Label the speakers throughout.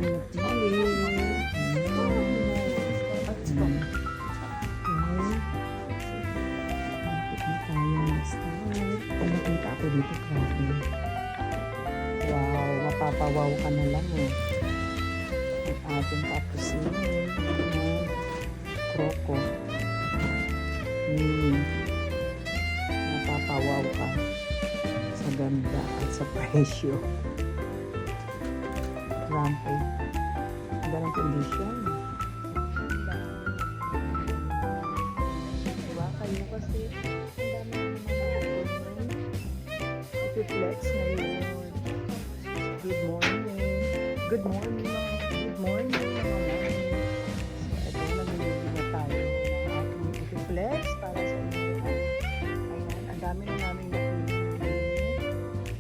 Speaker 1: napili. Nakita ako dito, grabe. Wow, mapapawaw ka na lang eh. Ang ating papusin. Kroko. Mapapawaw ka sa ganda at sa presyo. Rampage. Ang ganang condition. Diba kayo kasi ang dami i-flex ngayon. Good morning. Good morning. Good morning. So, ito namimili na tayo ng ating i-flex para sa inyo. Ayan, ang dami na namin napili.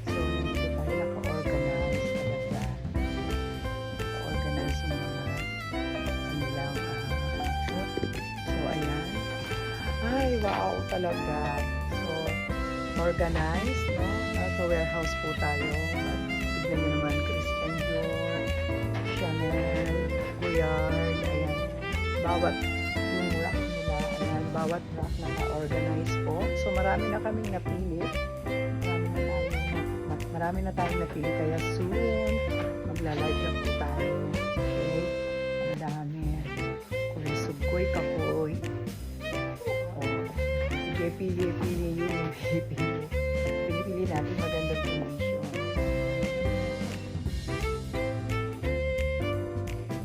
Speaker 1: So, dito tayo naka-organize talaga. Naka-organize yung mga kanilang shop. So, ayan. Ay, wow talaga. So, organized, no? Sa warehouse po tayo. At tignan nyo naman, Christian Dior, Chanel, Goyard, ayan. Bawat yung rack nila, ayan, bawat rack naka-organize po. So, marami na kaming napili. Marami na tayong napili. Kaya soon, magla-live na po tayo.